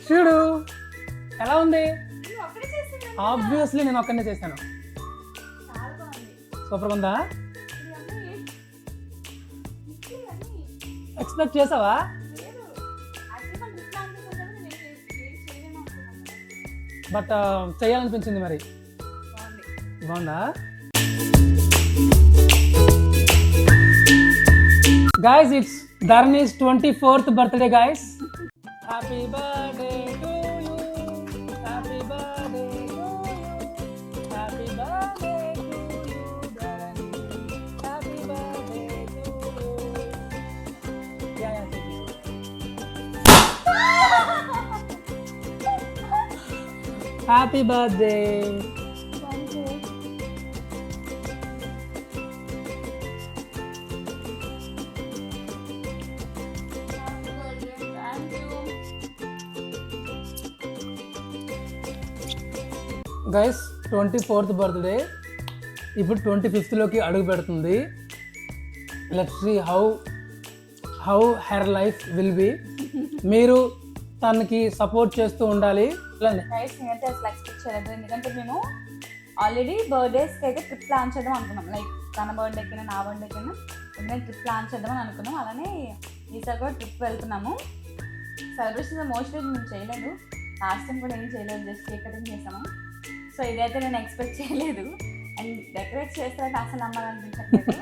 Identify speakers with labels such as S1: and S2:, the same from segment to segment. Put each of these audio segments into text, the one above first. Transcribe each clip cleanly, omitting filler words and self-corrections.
S1: చూడు ఎలా ఉంది. ఆబ్వియస్లీ నేను ఒక్కనే చేశాను. సూపర్ ఉందా? ఎక్స్పెక్ట్ చేసావా? బట్ చేయాలనిపించింది మరి. బాగుందా? Guys, it's Dharani's 24th birthday, guys. Happy birthday to you. Happy birthday to you. Happy birthday to you, Dharani. Happy birthday to you. Yeah, take it. Happy birthday. Guys 24th birthday ఇప్పుడు 25th అడుగు పెడుతుంది. Let's see how her life will be. మీరు తనకి support చేస్తూ ఉండాలి.
S2: నేనైతే అసలు expect చేయలేదు, ఎందుకంటే మేము ఆల్రెడీ బర్త్డేస్కి అయితే ట్రిప్ ప్లాన్ చేద్దాం అనుకున్నాం. లైక్ తన బర్త్డేకైనా నా బర్త్డేకైనా ఎందుకంటే ట్రిప్ ప్లాన్ చేద్దామని అనుకున్నాం. అలానే ఈసారి కూడా ట్రిప్ వెళ్తున్నాము. సెలబ్రేషన్స్ మోస్ట్లీ మేము చేయలేదు, లాస్ట్ టైం కూడా ఏం చేయలేదు, జస్ట్ కేక్ కటింగ్ చేసాము. సో ఇదైతే నేను ఎక్స్పెక్ట్ చేయలేదు. అండ్ డెకరేట్ చేస్తారంటే అసలు నమ్మాలనిపించట్లేదు.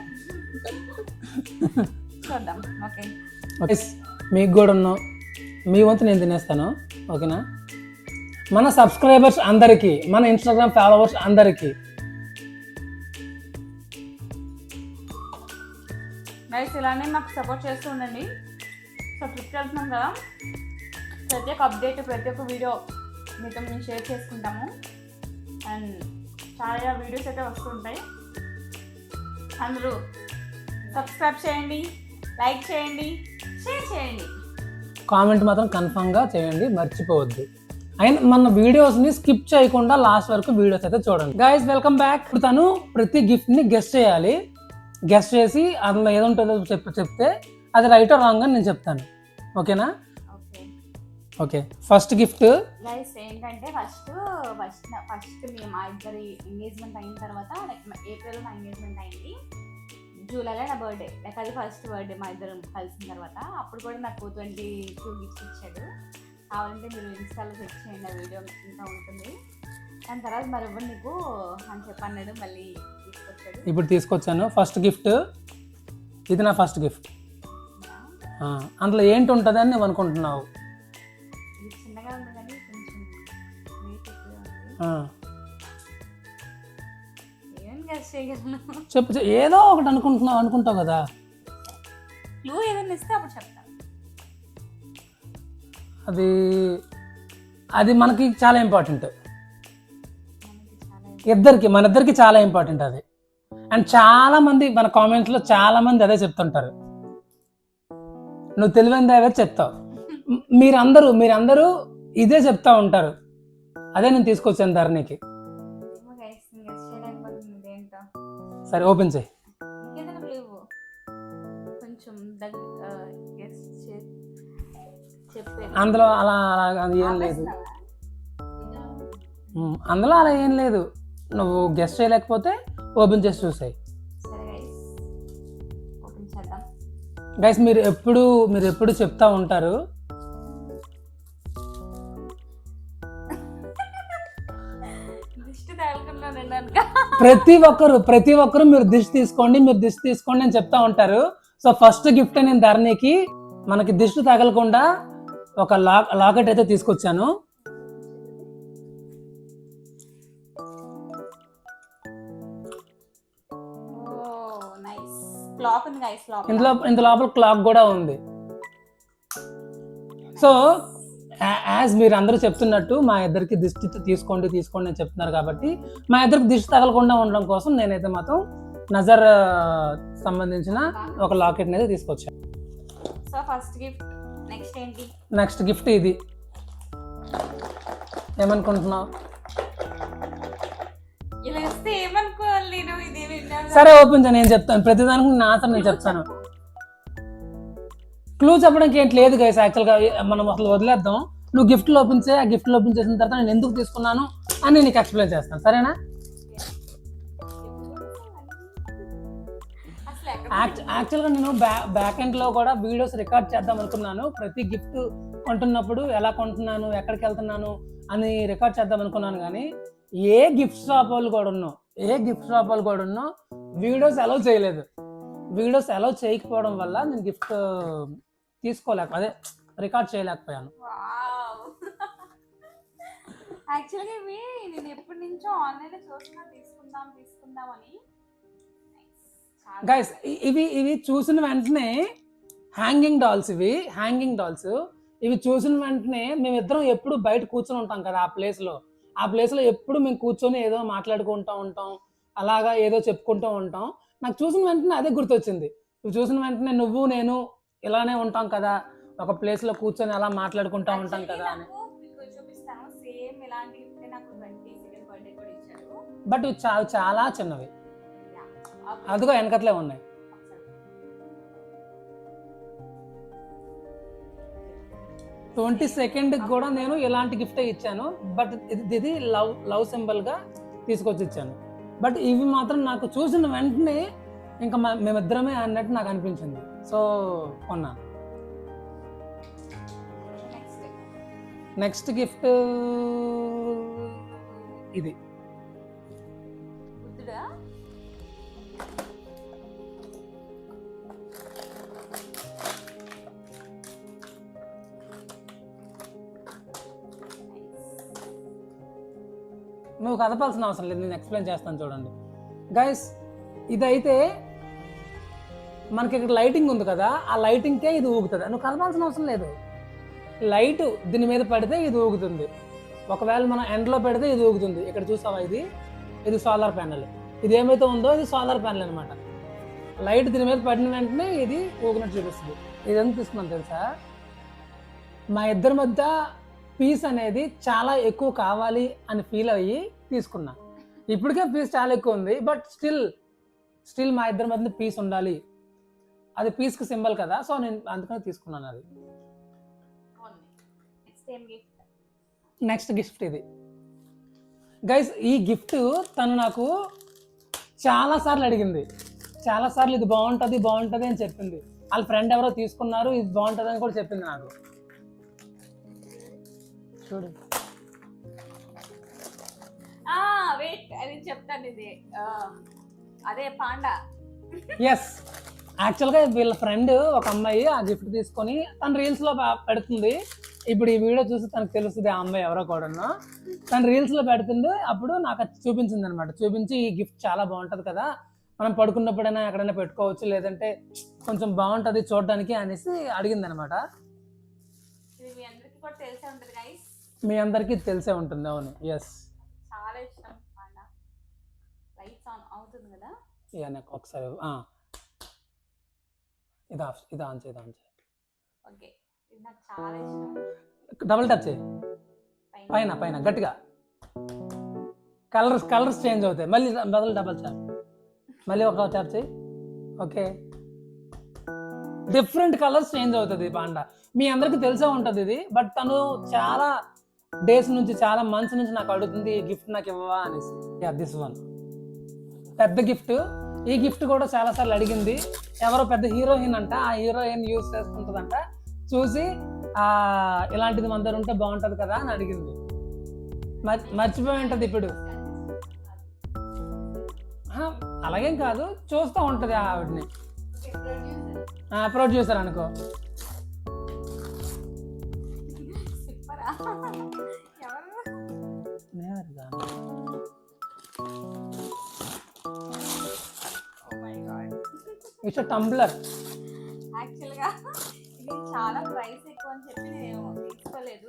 S2: చూద్దాం. ఓకే
S1: ఓకే, మీకు కూడా ఉన్నాం. మీ వంతు నేను తినేస్తాను, ఓకేనా? మన సబ్స్క్రైబర్స్ అందరికీ, మన ఇన్స్టాగ్రామ్ ఫాలోవర్స్ అందరికీ
S2: నైస్, ఇలానే మాకు సపోర్ట్ చేస్తూ ఉండండి. సో ట్రిప్కి వెళ్తున్నాం కదా, ప్రతి ఒక్క అప్డేట్, ప్రతి ఒక్క వీడియో మీతో మేము షేర్ చేసుకుంటాము. అండ్ చాలా వీడియోస్ అయితే వస్తుంటాయి. అందరూ సబ్స్క్రైబ్ చేయండి, లైక్ చేయండి, షేర్ చేయండి,
S1: కామెంట్ మాత్రం కన్ఫామ్గా చేయండి, మర్చిపోవద్దు. అండ్ మన వీడియోస్ని స్కిప్ చేయకుండా లాస్ట్ వరకు వీడియోస్ అయితే చూడండి. Guys welcome back. ఇప్పుడు తను ప్రతి గిఫ్ట్ని గెస్ట్ చేయాలి. గెస్ట్ చేసి అందులో ఏదో ఉంటుందో చెప్తే అది రైట్ ఆర్ రాంగ్ అని నేను చెప్తాను, ఓకేనా? ఓకే, ఫస్ట్ గిఫ్ట్
S2: గైస్ ఏంటంటే ఫస్ట్ మేము మా ఇద్దరి ఎంగేజ్మెంట్ అయిన తర్వాత, లైక్ ఏప్రిల్లో నా ఎంగేజ్మెంట్ అయింది, జూలైలో నా బర్త్డే. లైక్ అది ఫస్ట్ బర్త్డే మా ఇద్దరం కలిసిన తర్వాత. అప్పుడు కూడా నాకు 22 గిఫ్ట్స్ ఇచ్చాడు. కావాలంటే మీరు ఇన్స్టాలో చెక్ చేయండి, ఆ వీడియో ఇంకా ఉంటుంది. దాని తర్వాత మరి ఇవ్వండి నీకు అని చెప్పన్నాడు, మళ్ళీ తీసుకొచ్చాడు.
S1: ఇప్పుడు తీసుకొచ్చాను ఫస్ట్ గిఫ్ట్. ఇది నా ఫస్ట్ గిఫ్ట్. అందులో ఏంటి ఉంటుందని నువ్వు అనుకుంటున్నావు?
S2: చిన్నగా ఉంది కానీ కొంచెం వెయిట్ ఎక్కువ ఉంది. ఏం గెస్ చేయగలను?
S1: చెప్పు, ఏదో ఒకటి అనుకుంటావు కదా.
S2: క్లూ ఏదైనా ఇస్తే అప్పుడు చెప్తాను.
S1: అది మనకి చాలా ఇంపార్టెంట్, మన ఇద్దరికి చాలా ఇంపార్టెంట్ అది. అండ్ చాలా మంది మన కామెంట్స్లో చాలా మంది అదే చెప్తుంటారు. నువ్వు తెలివైంది అవే చెప్తావు. మీరందరూ ఇదే చెప్తా ఉంటారు. అదే నేను తీసుకొచ్చాను ధరణికి. సరే ఓపెన్ చేయి. అందులో అలా ఏం లేదు, అందులో అలా ఏం లేదు. నువ్వు గెస్ట్ చేయలేకపోతే ఓపెన్ చేసి చూసాయి. గైస్ మీరు ఎప్పుడు చెప్తా ఉంటారు, ప్రతి ఒక్కరు మీరు దిష్టి తీసుకోండి అని చెప్తా ఉంటారు. సో ఫస్ట్ గిఫ్ట్ నేను ధరణికి మనకి దిష్టి తగలకుండా ఒక లాకెట్ అయితే తీసుకొచ్చాను. ఇంత లోపల క్లాక్ కూడా ఉంది. సో యాజ్ మీరు అందరూ చెప్తున్నట్టు మా ఇద్దరికి దిష్టి తీసుకోండి అని చెప్తున్నారు కాబట్టి మా ఇద్దరికి దిష్టి తగలకుండా ఉండడం కోసం నేనైతే మాత్రం నజర్ సంబంధించిన ఒక లాకెట్ అనేది తీసుకొచ్చాను.
S2: So first gift. నెక్స్ట్ ఏంటి?
S1: నెక్స్ట్ గిఫ్ట్ ఇది. ఏమనుకుంటున్నావు? సరే ఓపెన్ చేయ, నేను చెప్తాను. ప్రతిదానికి నా ఆన్సర్ నేను చెప్తాను. క్లూ చెప్పడానికి ఏంటి లేదు గైస్. యాక్చువల్గా మనం అసలు వదిలేద్దాం. నువ్వు గిఫ్ట్లు ఓపెన్ చేయి, ఆ గిఫ్ట్లు ఓపెన్ చేసిన తర్వాత నేను ఎందుకు తీసుకున్నాను అని నీకు ఎక్స్ప్లెయిన్ చేస్తాను, సరేనా? యాక్చువల్గా నేను బ్యాక్ ఎండ్లో కూడా వీడియోస్ రికార్డ్ చేద్దాం అనుకున్నాను. ప్రతి గిఫ్ట్ కొంటున్నప్పుడు ఎలా కొంటున్నాను, ఎక్కడికి వెళ్తున్నాను అని రికార్డ్ చేద్దాం అనుకున్నాను. కానీ ఏ గిఫ్ట్ షాప్ వాళ్ళు కూడా వీడియోస్ అలౌ చేయలేదు. వీడియోస్ అలౌ చేయకపోవడం వల్ల నేను గిఫ్ట్ అదే రికార్డ్ చేయలేకపోయాను.
S2: యాక్చువల్గా ఇవి నేను ఎప్పటి నుంచో ఆన్లైన్లో చూస్తున్నా తీసుకుందామని.
S1: గైస్ ఇవి చూసిన వెంటనే హ్యాంగింగ్ డాల్స్, ఇవి చూసిన వెంటనే మేమిద్దరం ఎప్పుడు బయట కూర్చొని ఉంటాం కదా ఆ ప్లేస్లో ఎప్పుడు మేము కూర్చొని ఏదో మాట్లాడుకుంటూ ఉంటాం, అలాగా ఏదో చెప్పుకుంటూ ఉంటాం. నాకు చూసిన వెంటనే అదే గుర్తొచ్చింది. ఇవి చూసిన వెంటనే నువ్వు నేను ఇలానే ఉంటాం కదా, ఒక ప్లేస్లో కూర్చొని అలా మాట్లాడుకుంటూ ఉంటాం కదా అని. బట్ ఇవి చాలా చిన్నవి, అదిగో వెనకట్లే ఉన్నాయి. ట్వంటీ సెకండ్ కూడా నేను ఇలాంటి గిఫ్టే ఇచ్చాను. బట్ ఇది లవ్ సింబల్గా తీసుకొచ్చి ఇచ్చాను. బట్ ఇవి మాత్రం నాకు చూసిన వెంటనే ఇంకా మేమిద్దరమే అన్నట్టు నాకు అనిపించింది. సో కొన్నాను. నెక్స్ట్ గిఫ్ట్ ఇది. నువ్వు కదపాల్సిన అవసరం లేదు, నేను ఎక్స్ప్లెయిన్ చేస్తాను చూడండి. గైస్ ఇదైతే మనకి ఇక్కడ లైటింగ్ ఉంది కదా, ఆ లైటింగ్కే ఇది ఊగుతుంది. నువ్వు కదపాల్సిన అవసరం లేదు. లైట్ దీని మీద పడితే ఇది ఊగుతుంది. ఒకవేళ మనం ఎండ్లో పెడితే ఇది ఊగుతుంది. ఇక్కడ చూసావా, ఇది సోలార్ ప్యానెల్. ఇది ఏమైతే ఉందో ఇది సోలార్ ప్యానెల్ అనమాట. లైట్ దీని మీద పడిన వెంటనే ఇది ఊగినట్టు చూపిస్తుంది. ఇది ఎంత తీసుకున్నాను తెలుసా? మా ఇద్దరి మధ్య పీస్ అనేది చాలా ఎక్కువ కావాలి అని ఫీల్ అయ్యి తీసుకున్నా. ఇప్పటికే పీస్ చాలా ఎక్కువ ఉంది, బట్ స్టిల్ మా ఇద్దరి మధ్య పీస్ ఉండాలి. అది పీస్కి సింబల్ కదా, సో నేను అందుకని తీసుకున్నాను అది. నెక్స్ట్ గిఫ్ట్ ఇది. గైస్ ఈ గిఫ్ట్ తను నాకు చాలాసార్లు అడిగింది. చాలాసార్లు ఇది బాగుంటుంది అని చెప్పింది. వాళ్ళ ఫ్రెండ్ ఎవరో తీసుకున్నారు, ఇది బాగుంటుంది అని కూడా చెప్పింది నాకు. చూడు,
S2: అది చెప్తాను. ఇది అదే పాండా.
S1: ఎస్, యాక్చువల్గా వీళ్ళ ఫ్రెండ్ ఒక అమ్మాయి ఆ గిఫ్ట్ తీసుకొని తన రీల్స్లో పెడుతుంది. ఇప్పుడు ఈ వీడియో చూసి తనకు తెలుస్తుంది ఆ అమ్మాయి ఎవరో కూడా. తన రీల్స్లో పెడుతుంది. అప్పుడు నాకు చూపించింది అనమాట. చూపించి ఈ గిఫ్ట్ చాలా బాగుంటుంది కదా, మనం పడుకున్నప్పుడైనా ఎక్కడైనా పెట్టుకోవచ్చు, లేదంటే కొంచెం బాగుంటుంది చూడడానికి అనేసి అడిగింది అనమాట. మీ అందరికీ తెలిసే ఉంటుంది. అవును, ఎస్.
S2: చాలా ఇష్టం పాండా. లైట్స్ ఆన్ అవుతుంది కదా.
S1: ఇక నాకు ఒకసారి ఇది ఆన్ చేయి.
S2: ఓకే, ఇది నాకు చాలా ఇష్టం.
S1: డబుల్ టచ్ చేయి పైన గట్టిగా. కలర్స్ చేంజ్ అవుతాయి. మళ్ళీ డబుల్ ట్యాప్, మళ్ళీ ఒక ట్యాప్ చేయి. ఓకే, డిఫరెంట్ కలర్స్ చేంజ్ అవుతుంది పాండా. మీ అందరికీ తెలిసే ఉంటుంది ఇది. బట్ తను చాలా డేస్ నుంచి, చాలా మంత్స్ నుంచి నాకు అడుగుతుంది ఈ గిఫ్ట్ నాకు ఇవ్వవా అనేసి. దిస్ వన్ పెద్ద గిఫ్ట్. ఈ గిఫ్ట్ కూడా చాలాసార్లు అడిగింది. ఎవరో పెద్ద హీరోయిన్ అంట, ఆ హీరోయిన్ యూజ్ చేసుకుంటుందంట. చూసి ఇలాంటిది మన దగ్గర ఉంటే బాగుంటుంది కదా అని అడిగింది. మర్చిపోయి ఉంటుంది ఇప్పుడు. అలాగేం కాదు, చూస్తూ ఉంటుంది ఆవిడని. ప్రొడ్యూసర్ అనుకో. It's tumbler.
S2: యాక్చువల్గా ఇది చాలా ప్రైస్ ఎక్కువ అని చెప్పి నేను తీసుకోలేదు.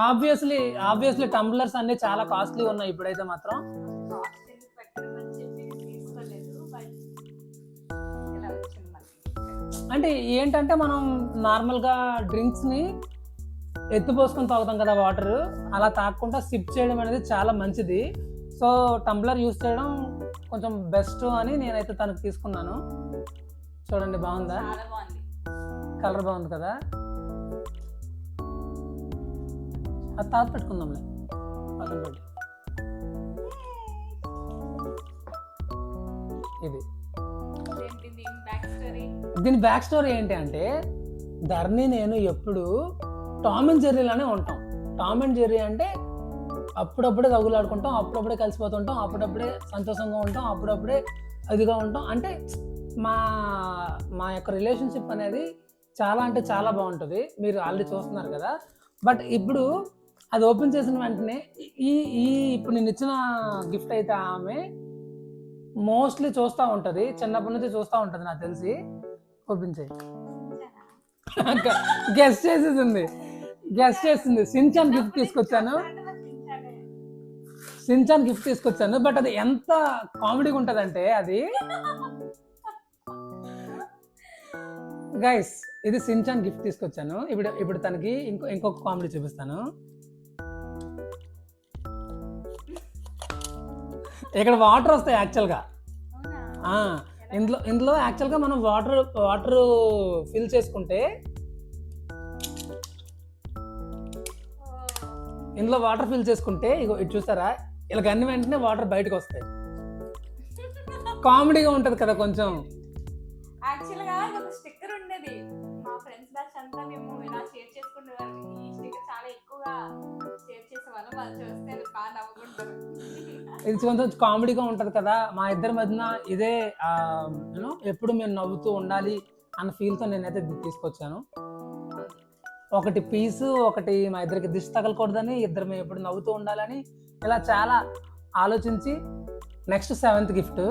S1: ఆబ్వియస్లీ టంబ్లర్స్ అన్ని చాలా కాస్ట్లీ ఉన్నాయి ఇప్పుడైతే మాత్రం. అంటే ఏంటంటే మనం నార్మల్గా డ్రింక్స్ని ఎత్తుపోసుకొని తాగుతాం కదా వాటర్, అలా తాగకుండా సిప్ చేయడం అనేది చాలా మంచిది. సో టంబ్లర్ యూస్ చేయడం కొంచెం బెస్ట్ అని నేనైతే తనకు తీసుకున్నాను. చూడండి, బాగుందా? కలర్ బాగుంది కదా. అది తాత పెట్టుకుందాంలే పక్కన పెట్టి. ఇది దీని బ్యాక్ స్టోరీ ఏంటి అంటే, ధరణి నేను ఎప్పుడు టామ్ అండ్ జెర్రీలోనే ఉంటాం. టామ్ అండ్ జెర్రీ అంటే అప్పుడప్పుడే తగులాడుకుంటాం, అప్పుడప్పుడే కలిసిపోతుంటాం, అప్పుడప్పుడే సంతోషంగా ఉంటాం, అప్పుడప్పుడే అదిగా ఉంటాం. అంటే మా మా యొక్క రిలేషన్షిప్ అనేది చాలా అంటే చాలా బాగుంటుంది. మీరు ఆల్రెడీ చూస్తున్నారు కదా. బట్ ఇప్పుడు అది ఓపెన్ చేసిన వెంటనే ఈ ఈ ఇప్పుడు నేను ఇచ్చిన గిఫ్ట్ అయితే ఆమె మోస్ట్లీ చూస్తూ ఉంటుంది, చిన్నప్పటి నుంచి చూస్తూ ఉంటుంది నాకు తెలిసి. ఓపెన్ చేయి. గెస్ట్ చేసేసింది, గెస్ట్ చేసింది. సించాన్ గిఫ్ట్ తీసుకొచ్చాను, సించాన్ గిఫ్ట్ తీసుకొచ్చాను. బట్ అది ఎంత కామెడీగా ఉంటుందంటే అది గైస్, ఇది సించాన్ గిఫ్ట్ తీసుకొచ్చాను. ఇప్పుడు తనకి ఇంకొక కామెడీ చూపిస్తాను. ఇక్కడ వాటర్ వస్తాయి యాక్చువల్గా. ఇందులో యాక్చువల్గా మనం వాటర్ ఫిల్ చేసుకుంటే, ఇందులో వాటర్ ఫిల్ చేసుకుంటే ఇగో ఇది చూస్తారా, ఇలా అన్ని వెంటనే వాటర్ బయటకు వస్తాయి. కామెడీగా ఉంటది కదా కొంచెం.
S2: యాక్చువల్గా ఒక స్టిక్కర్ ఉండేది, మా ఫ్రెండ్స్ బ్యాచ్ అంతా మేము ఇలా షేర్ చేసుకునేవాళ్ళం. ఈ స్టిక్కర్ చాలా ఎక్కువగా షేర్ చేసేవాళ్ళం. వాళ్ళు చూస్తే బాగా నవ్వుకుంటారు.
S1: ఇది కొంచెం కామెడీగా ఉంటది కదా. మా ఇద్దరి మధ్యన ఇదే ఎప్పుడు మేము నవ్వుతూ ఉండాలి అన్న ఫీల్తో నేనైతే తీసుకొచ్చాను. ఒకటి పీసు, ఒకటి మా ఇద్దరికి దిష్టి తగలకూడదని, ఇద్దరు మేము ఎప్పుడు నవ్వుతూ ఉండాలని, ఇలా చాలా ఆలోచించి నెక్స్ట్ 7th గిఫ్ట్.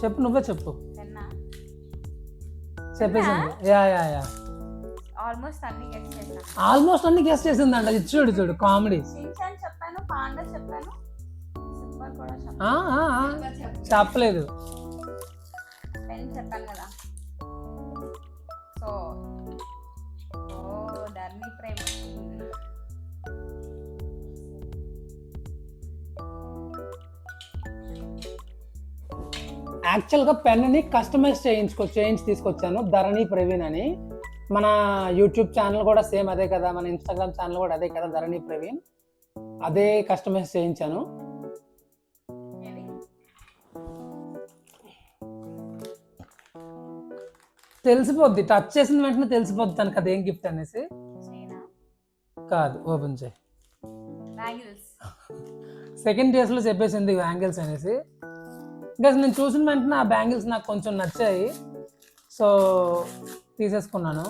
S1: చెప్పు, నువ్వే చెప్పు. చెప్పేసింది. యా ఆల్మోస్ట్ అన్ని గెస్ట్ చేసిందంట. ఇది చూడు చూడు కామెడీ. చెప్పలేదు,
S2: చెప్పాను కదా. సో ధరణి ప్రేమ
S1: యాక్చువల్గా పెన్ని కస్టమైజ్ చేయించి తీసుకొచ్చాను, ధరణి ప్రవీణ్ అని. మన యూట్యూబ్ ఛానల్ కూడా సేమ్ అదే కదా, మన ఇన్స్టాగ్రామ్ ఛానల్ కూడా అదే కదా, ధరణి ప్రవీణ్. అదే కస్టమైజ్ చేయించాను. తెలిసిపోద్ది, టచ్ చేసిన వెంటనే తెలిసిపోద్ది తనకు అదేం గిఫ్ట్ అనేసి. కాదు, ఓపెన్ చేయి. సెకండ్ డేస్లో చెప్పేసింది బ్యాంగిల్స్ అనేసి. ఇంకా నేను చూసిన వెంటనే ఆ బ్యాంగిల్స్ నాకు కొంచెం నచ్చాయి, సో తీసేసుకున్నాను.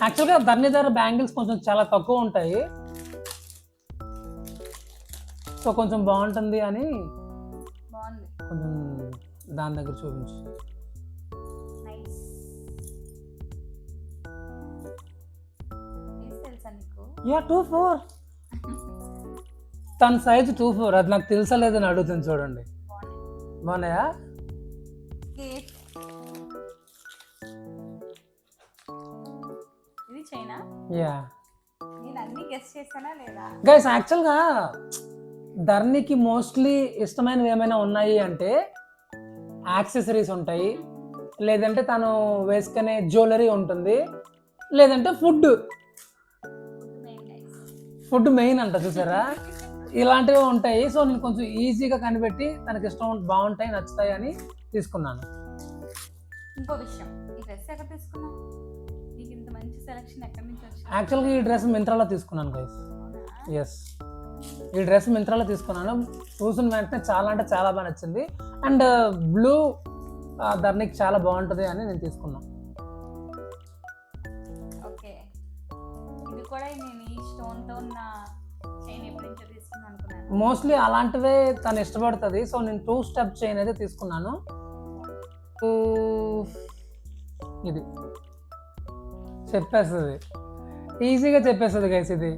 S1: యాక్చువల్గా ధరణి దగ్గర బ్యాంగిల్స్ కొంచెం చాలా తక్కువ ఉంటాయి, సో కొంచెం బాగుంటుంది అని కొంచెం దాని దగ్గర చూపించు. యా 2-4 తన సైజు 2-4. అది నాకు తెలుసలేదని అడుగుతుంది చూడండి. బాగున్నాయా? యా గైస్, యాక్చువల్గా ధరణికి మోస్ట్లీ ఇష్టమైనవి ఏమైనా ఉన్నాయి అంటే యాక్సెసరీస్ ఉంటాయి, లేదంటే తను వేసుకునే జ్యువెలరీ ఉంటుంది, లేదంటే ఫుడ్ మెయిన్ అంట. చూసారా, ఇలాంటివి ఉంటాయి. సో నేను కొంచెం ఈజీగా కనిపెట్టి తనకి ఇష్టం, బాగుంటాయి, నచ్చుతాయి అని తీసుకున్నాను.
S2: ఇంకో విషయం, ఈ డ్రెస్ ఎక్కడ తీసుకున్నావు? నీకు ఇంత మంచి సెలక్షన్ ఎక్కడి నుంచి వచ్చింది?
S1: యాక్చువల్గా ఈ డ్రెస్ మింత్రాలో తీసుకున్నాను గైస్. ఎస్, ఈ డ్రెస్ మింత్రాలో తీసుకున్నాను. చూసిన వెంటనే చాలా అంటే చాలా బాగా నచ్చింది. అండ్ బ్లూ ధరణికి చాలా బాగుంటుంది అని నేను తీసుకున్నాను.
S2: ఓకే, ఇది కూడా నేను ఈ స్టోన్తో ఉన్న చైన్ ఎప్పటి నుంచో తీసుకున్నాను అనుకున్నాను.
S1: మోస్ట్లీ అలాంటివే తను ఇష్టపడుతుంది, సో నేను 2 స్టెప్ చైన్ అయితే తీసుకున్నాను. ఇది చెప్పేస్తుంది, ఈజీగా చెప్పేస్తుంది గైస్. ఇది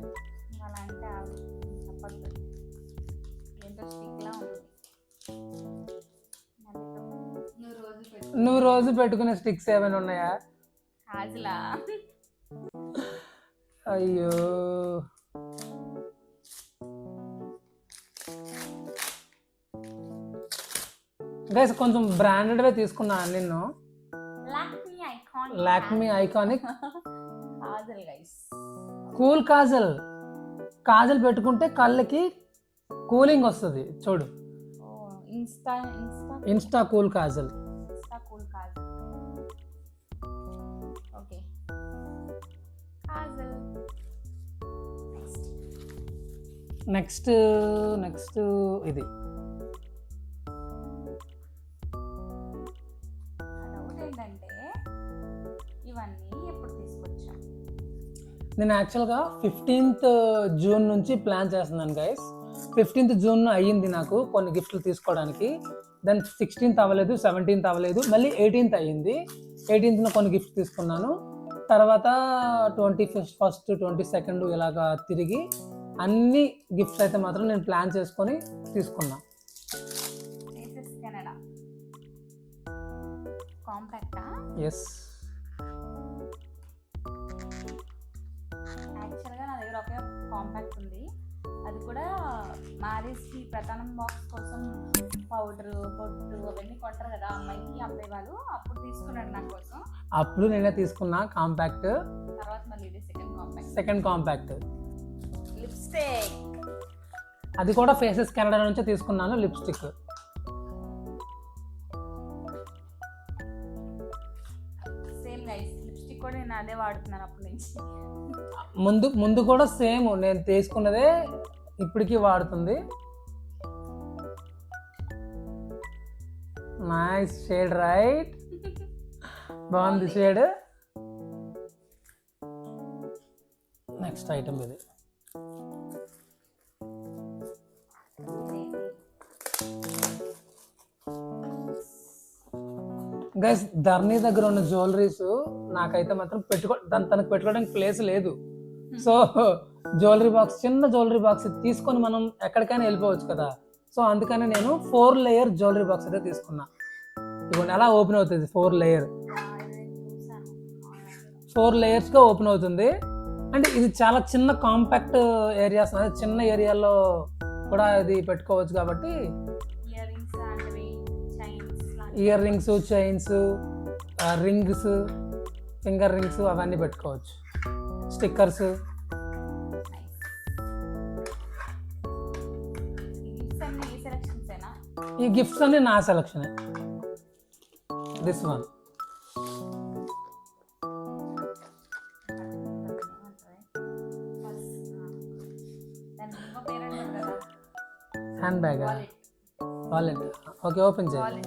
S1: నువ్వు రోజు పెట్టుకునే స్టిక్స్ ఏమైనా ఉన్నాయా? అయ్యో, గైస్ కొంచెం బ్రాండెడ్వే తీసుకున్నా నిన్ను. Lakme iconic
S2: Kajal guys.
S1: Cool Kajal. Kajal పెట్టుకుంటే కళ్ళకి కూలింగ్ వస్తుంది చూడు.
S2: Insta
S1: Insta cool Kajal.
S2: Cool Kajal. Okay Kajal.
S1: Next ఇది.
S2: డౌట్ ఏంటంటే ఇవన్నీ ఎప్పుడు తీసుకొచ్చాం?
S1: నేను యాక్చువల్గా 15th జూన్ నుంచి ప్లాన్ చేస్తున్నాను గైస్. 15th జూన్ అయ్యింది నాకు కొన్ని గిఫ్ట్లు తీసుకోవడానికి. దెన్ 16th అవ్వలేదు, 17th అవ్వలేదు, మళ్ళీ 18th అయ్యింది. 18th కొన్ని గిఫ్ట్ తీసుకున్నాను. తర్వాత 21st 22nd ఇలాగా తిరిగి అన్ని గిఫ్ట్స్ అయితే మాత్రం నేను ప్లాన్ చేసుకొని తీసుకున్నా.
S2: కెనడా కాంపాక్టా?
S1: ఎస్.
S2: యాక్చువల్గా నా దగ్గర ఒకే కాంపాక్ట్ ఉంది. అది కూడా మ్యారేజ్కి ప్రధానం బాక్స్ కోసం పౌడర్ బొట్టు అవన్నీ కొంటారు కదా అమ్మాయికి అబ్బాయి వాళ్ళు, అప్పుడు తీసుకున్నాడు నా కోసం.
S1: అప్పుడు నేనే తీసుకున్నా కాంపాక్ట్.
S2: తర్వాత మళ్ళీ ఇది
S1: సెకండ్ కాంపాక్ట్.
S2: లిప్స్టిక్.
S1: అది కూడా ఫేసెస్ కెనడా నుంచే తీసుకున్నాను లిప్స్టిక్.
S2: సేమ్ గైస్, లిప్స్టిక్ కూడా నేను అదే వాడుతున్నాను అప్పటి నుంచి.
S1: ముందు కూడా సేమ్ నేను తీసుకున్నదే ఇప్పటికీ వాడుతుంది. Nice shade right. బాగుంది షేడ్. నెక్స్ట్ ఐటమ్ ఇది. గైస్ ధర్ని దగ్గర ఉన్న జ్యువెలరీస్ నాకైతే మాత్రం తనకు పెట్టుకోవడానికి ప్లేస్ లేదు. సో జ్యువెలరీ బాక్స్, చిన్న జ్యువెలరీ బాక్స్ తీసుకొని మనం ఎక్కడికైనా వెళ్ళిపోవచ్చు కదా. సో అందుకని నేను 4 లేయర్ జ్యువెలరీ బాక్స్ అయితే తీసుకున్నా. ఇవ్వండి అలా ఓపెన్ అవుతుంది. 4 లేయర్స్గా ఓపెన్ అవుతుంది. అంటే ఇది చాలా చిన్న కాంపాక్ట్ ఏరియాస్, చిన్న ఏరియాలో కూడా ఇది పెట్టుకోవచ్చు కాబట్టి ear rings, chains, rings, finger rings అవన్నీ పెట్టుకోవచ్చు. స్టిక్కర్స్. ఈ గిఫ్ట్స్ అన్ని నా selection. This one hand bag, wallet. Okay open చేయాలి.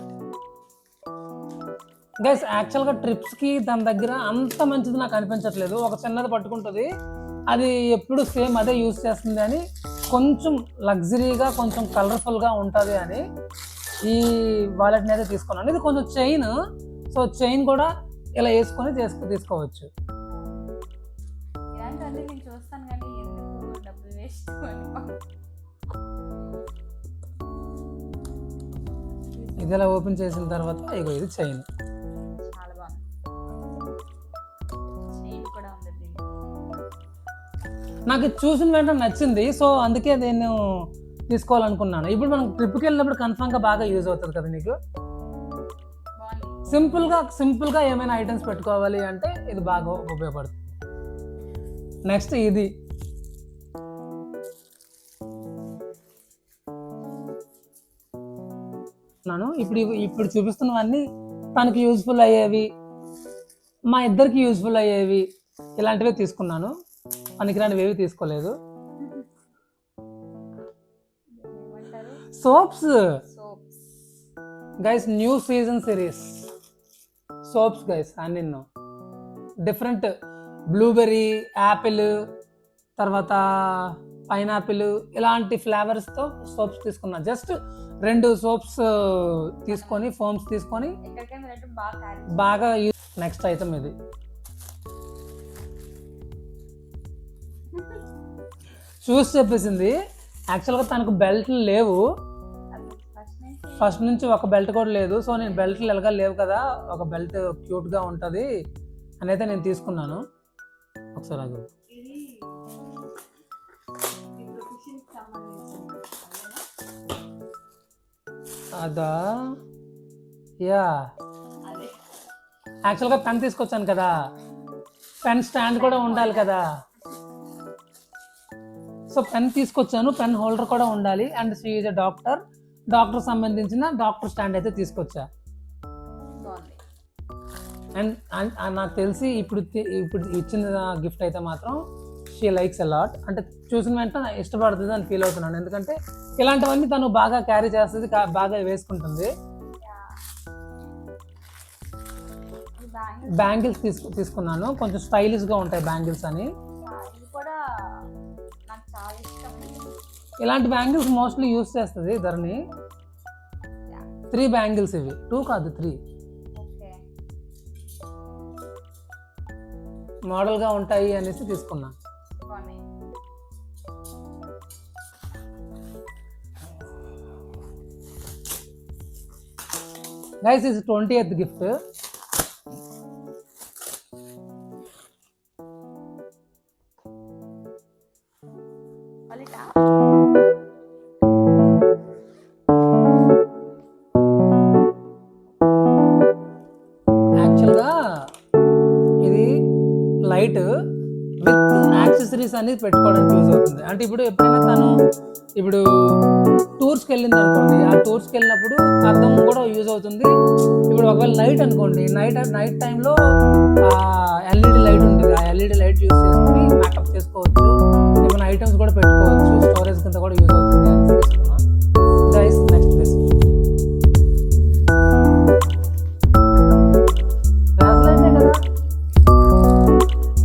S1: గైస్ యాక్చువల్గా ట్రిప్స్కి దాని దగ్గర అంత మంచిది నాకు అనిపించట్లేదు. ఒక చిన్నది పట్టుకుంటుంది, అది ఎప్పుడు సేమ్ అదే యూజ్ చేస్తుంది అని, కొంచెం లగ్జరీగా కొంచెం కలర్ఫుల్గా ఉంటుంది అని ఈ వాలెట్ని అయితే తీసుకున్నాను. ఇది కొంచెం చైన్. సో చైన్ కూడా ఇలా వేసుకొని తీసుకోవచ్చు. ఇది ఇలా ఓపెన్ చేసిన తర్వాత ఇగో ఇది చైన్. నాకు చూసిన వెంటనే నచ్చింది. సో అందుకే నేను తీసుకోవాలనుకున్నాను. ఇప్పుడు మనం ట్రిప్కి వెళ్ళినప్పుడు కన్ఫామ్గా బాగా యూజ్ అవుతుంది కదా నీకు. సింపుల్గా ఏమైనా ఐటమ్స్ పెట్టుకోవాలి అంటే ఇది బాగా ఉపయోగపడుతుంది. నెక్స్ట్ ఇది. ఇప్పుడు చూపిస్తున్నవన్నీ తనకి యూజ్ఫుల్ అయ్యేవి, మా ఇద్దరికి యూజ్ఫుల్ అయ్యేవి. ఇలాంటివే తీసుకున్నాను, పనికిరానివి ఏవి తీసుకోలేదు. Soaps guys, new season series soaps guys. అన్ని డిఫరెంట్ బ్లూబెర్రీ, యాపిల్, తర్వాత పైనాపిల్ ఇలాంటి ఫ్లేవర్స్తో సోప్స్ తీసుకున్నా. జస్ట్ 2 సోప్స్ తీసుకొని, ఫోమ్స్ తీసుకొని బాగా యూజ్. నెక్స్ట్ ఐటమ్ ఇది. షూస్ చెప్పేసింది. యాక్చువల్గా తనకు బెల్ట్లు లేవు, ఫస్ట్ నుంచి ఒక బెల్ట్ కూడా లేదు. సో నేను బెల్ట్లు ఎలాగా లేవు కదా, ఒక బెల్ట్ క్యూట్గా ఉంటుంది అని అయితే నేను తీసుకున్నాను. ఒకసారి అది అదా, యా యాక్చువల్గా పెన్ తీసుకొచ్చాను కదా, పెన్ స్టాండ్ కూడా ఉండాలి కదా. సో పెన్ తీసుకొచ్చాను, పెన్ హోల్డర్ కూడా ఉండాలి. And she is a doctor సంబంధించిన డాక్టర్ స్టాండ్ అయితే తీసుకొచ్చా. అండ్ నాకు తెలిసి ఇప్పుడు ఇచ్చిన గిఫ్ట్ అయితే మాత్రం షీ లైక్స్ ఎ లాట్. అంటే చూసిన వెంటనే ఇష్టపడుతుంది అని ఫీల్ అవుతున్నాను. ఎందుకంటే ఇలాంటివన్నీ తను బాగా క్యారీ చేస్తుంది, బాగా వేసుకుంటుంది. బ్యాంగిల్స్ తీసుకున్నాను, కొంచెం స్టైలిష్గా ఉంటాయి బ్యాంగిల్స్ అని. ఇలాంటి బ్యాంగిల్స్ మోస్ట్లీ యూస్ చేస్తుంది ధరణి. 3 బ్యాంగిల్స్ ఇవి, 2 కాదు 3. మోడల్గా ఉంటాయి అనేసి తీసుకున్నా. గైస్ ఇది 20th గిఫ్ట్. యాక్చువల్గా ఇది లైట్ విత్ యాక్సెసరీస్ అనేది పెట్టుకోవడానికి యూజ్ అవుతుంది. అంటే ఇప్పుడు ఎప్పుడైనా తను ఇప్పుడు టూర్స్కి వెళ్ళింది అనుకోండి, ఆ టూర్స్కి వెళ్ళినప్పుడు అద్దం కూడా యూజ్ అవుతుంది. ఇప్పుడు ఒకవేళ నైట్ అనుకోండి, నైట్ టైంలో ఎల్ఈడి లైట్ ఉంటుంది, ఆ ఎల్ఈడి లైట్ యూజ్ చేసుకుని మేకప్ చేసుకోవచ్చు. ఏమైనా ఐటమ్స్ కూడా పెట్టుకోవచ్చు, స్టోరేజ్ కింద కూడా యూజ్ అవుతుంది అని తీసుకున్నాను. గైస్ నెక్స్ట్ దిస్ బ్రాస్లెటే కదా,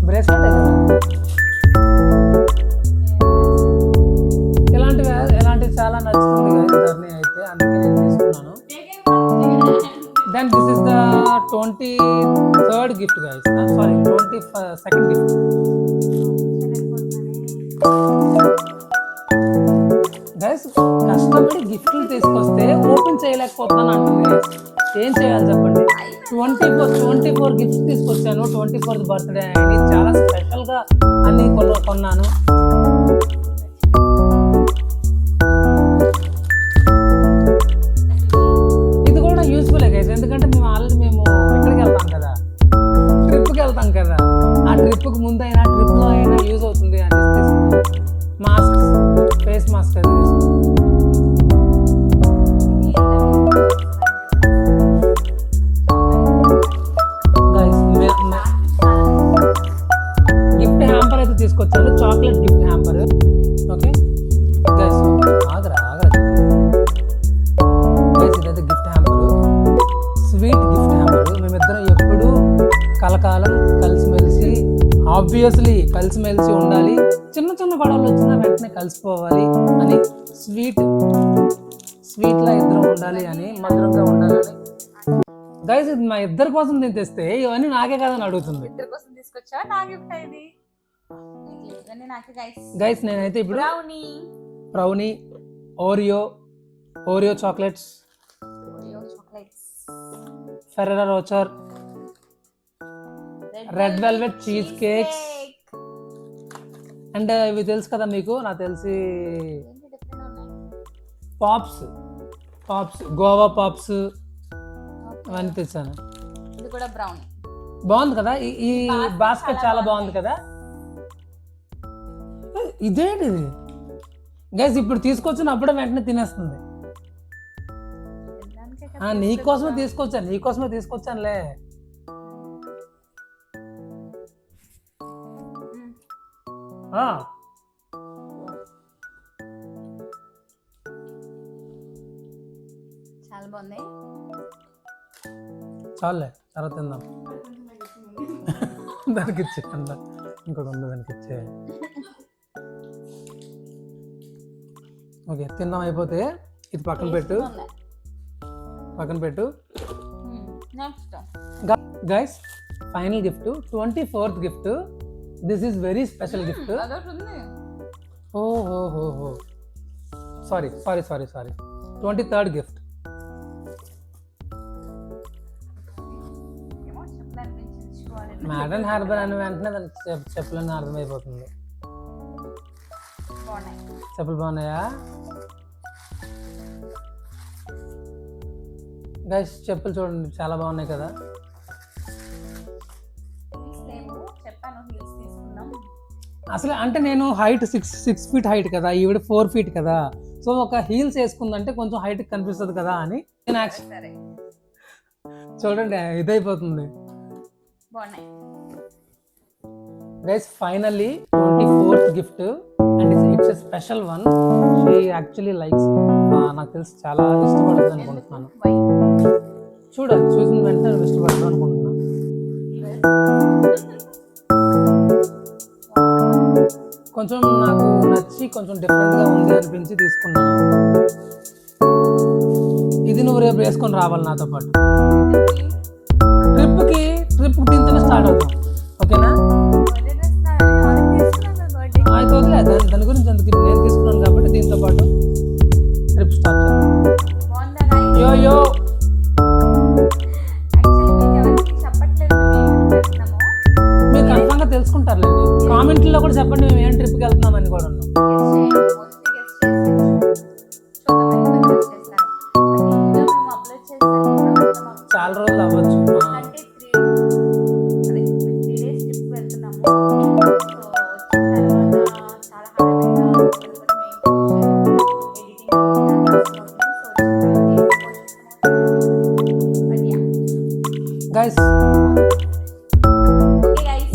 S1: బ్రేస్లెటే కదా. ఇలాంటివి చాలా నచ్చుతుంది ధరణి అయితే, అందుకే నేను తీసుకున్నాను. Then this is the 23rd gift guys, sorry 22nd gift. Guys కష్టపడి గిఫ్ట్లు తీసుకొస్తే ఓపెన్ చేయలేకపోతున్నాను అంటుంది గైస్. ఏం చేయాలి చెప్పండి? 24 గిఫ్ట్స్ తీసుకొచ్చాను. 24th బర్త్డే అని చాలా స్పెషల్గా అన్ని కొన్నాను. ఇది కూడా యూస్ఫుల్ గైస్, ఎందుకంటే మేము ఎక్కడికి వెళ్తాం కదా, ట్రిప్కి వెళ్తాం కదా, ఆ ట్రిప్కి ముందైనా ట్రిప్లో అయినా యూజ్ అవుతుంది అనేసి తీసుకున్నాను. మాస్క్, ఫేస్ మాస్క్ అది గిఫ్ట్ హ్యాంపర్ అయితే తీసుకొచ్చాను, chocolate gift hamper. Okay guys, ఆగరా గైస్, ఇదైతే gift hamper, sweet gift hamper. మేమిద్దరం ఎప్పుడు కలకాలం కలిసిమెలిసి, ఆబ్వియస్లీ కలిసిమెలిసి ఉండాలి. చిన్న చిన్న గొడవలు వచ్చినా వెంటనే కలిసిపోవాలి అని, స్వీట్లా ఇద్దరం ఉండాలి అని, మధురంగా ఉండాలని. గైస్ ఇది మా ఇద్దరి కోసం నేను తెస్తే ఇవన్నీ నాకే కదా అని అడుగుతుంది.
S2: ఇద్దరి కోసం తీసుకొచ్చా, నా గిఫ్ట్ ఇది.
S1: గైస్ నేనైతే ఇప్పుడు brownie, Oreo chocolates, Ferrero Rocher, red velvet cheese cakes. And ఇవి తెలుసు కదా మీకు, నాకు తెలిసి పాప్స్, గోవా పాప్స్ అవన్నీ తెచ్చాను.
S2: ఇది కూడా బ్రౌనీ
S1: బాగుంది కదా, ఈ బాస్కెట్ చాలా బాగుంది కదా. ఇదేంటిది గైస్, ఇప్పుడు తీసుకొచ్చినప్పుడే వెంటనే తినేస్తుంది. నీకోసమే తీసుకొచ్చానులే.
S2: చాలా బాగుంది.
S1: చాలే, తర్వాత తిందాం. దానికి ఇచ్చే ఇంకోటి ఉంది, దానికి ఇచ్చే. ఓకే తిన్నాం, అయిపోతే ఇది పక్కన పెట్టు. Guys final gift, 24th gift. This is very special gift. ఓహో సారీ 23rd గిఫ్ట్. మ్యాడన్ హార్బర్ అని వెంటనే దానికి చెప్పులని అర్థమైపోతుంది. చెప్పులు బాగున్నాయా గైస్? చెప్పులు చూడండి చాలా బాగున్నాయి కదా. అసలు అంటే నేను హైట్ 6 ఫీట్ హైట్ కదా, ఈవిడ 4 ఫీట్ కదా, సో ఒక హీల్స్ వేసుకుందంటే కొంచెం హైట్ కనిపిస్తుంది కదా అని నేను
S2: సరే
S1: చూడండి ఇదైపోతుంది.
S2: బాగున్నాయి
S1: guys finally 24th gift and it's a special one. She actually likes, నాకు తెలిసి చాలా ఇష్టపడుతుంది అనుకుంటున్నాను. చూసిన వెంటనే ఇష్టపడతాను అనుకుంటున్నాను. కొంచెం నాకు నచ్చి కొంచెం డిఫరెంట్గా ఉంది అనిపించి తీసుకున్నాను. ఇది నువ్వు రేపు వేసుకొని రావాలి నాతో పాటు. ట్రిప్ దీంతోనే స్టార్ట్ అవుతాం, ఓకేనా? అయితే వదిలే, దాని గురించి ఎందుకు, నేను తీసుకున్నాను కాబట్టి దీంతో పాటు ట్రిప్ స్టార్ట్ చేద్దాం. యో యో మీరు కన్ఫర్మ్గా తెలుసుకుంటారులేండి. కామెంట్లో కూడా చెప్పండి మేము ఏం ట్రిప్కి వెళ్తున్నామని కూడా ఉన్నాం. చాలా రోజులు అవ్వచ్చు.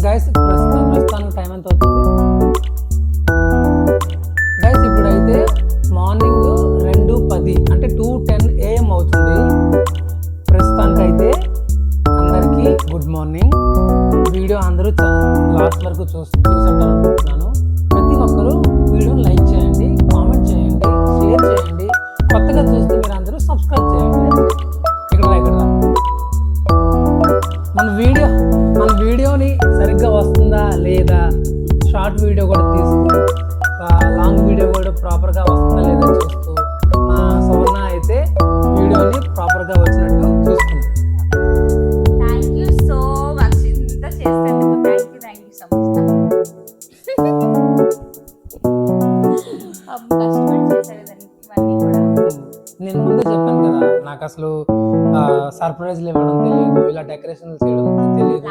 S1: గైస్ ప్రస్తుతానికి టైం ఎంత అవుతుంది గైస్? ఇప్పుడైతే మార్నింగ్ 2:10 అంటే 2:10 AM అవుతుంది. ప్రస్తుతానికైతే అందరికీ గుడ్ మార్నింగ్. వీడియో అందరూ లాస్ట్ వరకు చూసుంటారు అనుకుంటున్నాను. ప్రతి ఒక్కరూ వీడియోని లైక్ చేయండి, కామెంట్ చేయండి, షేర్ చేయండి. కొత్తగా చూస్తే మీరు అందరూ సబ్స్క్రైబ్ చేయండి. ఇక్కడ మన వీడియోని సరిగ్గా వస్తుందా లేదా, షార్ట్ వీడియో కూడా తీస్తూ లాంగ్ వీడియో కూడా ప్రాపర్గా వస్తుందా లేదా చూస్తూ మా సవర్ణ అయితే వీడియోని ప్రాపర్గా వచ్చినట్టు చూస్తుంది.
S2: Thank you so much. ఇంత చేసేందుకు థ్యాంక్ యూ సో మచ్. కష్టపడి చేసేది ఇవన్నీ కూడా.
S1: నేను ముందే చెప్పాను కదా, నాకు అసలు సర్ప్రైజ్లు ఇవ్వడం తెలియదు, ఇలా డెకరేషన్లు చేయడం తెలియదు.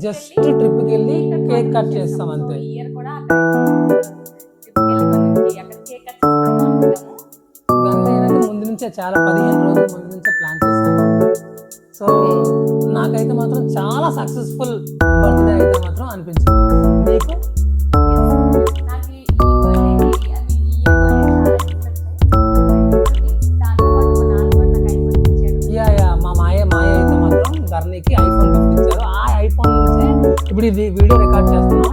S1: జస్ట్ ట్రిప్కి వెళ్ళి కేక్ కట్ చేస్తాం అంతే. కానీ నేనైతే ముందు నుంచే చాలా 15 రోజుల ముందు నుంచే ప్లాన్ చేస్తాను. సో నాకైతే మాత్రం చాలా సక్సెస్ఫుల్ బర్త్డే అయితే మాత్రం అనిపించింది. మీకు? ధరణికి ఐఫోన్ గిఫ్ట్ ఇచ్చారు. ఆ ఐఫోన్ నుంచే ఇప్పుడు ఇది వీడియో రికార్డ్ చేస్తున్నాం.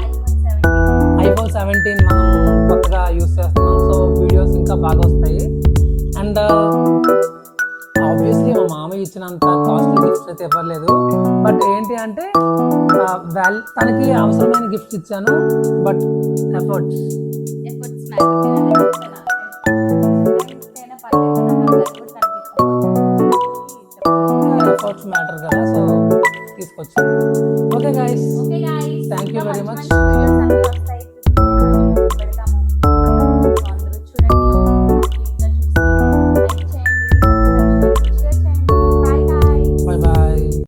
S1: iPhone 17 మనం కొత్తగా యూస్ చేస్తున్నాం. సో వీడియోస్ ఇంకా బాగా వస్తాయి. అండ్ ఆబ్వియస్లీ మా మామయ్య ఇచ్చినంత కాస్ట్లీ గిఫ్ట్స్ అయితే ఇవ్వలేదు. బట్ ఏంటి అంటే తనకి అవసరమైన గిఫ్ట్స్ ఇచ్చాను. బట్ ఎఫర్ట్స్ మ్యాటర్ కదా, సో తీసుకొచ్చాను. Okay guys, thank you very much.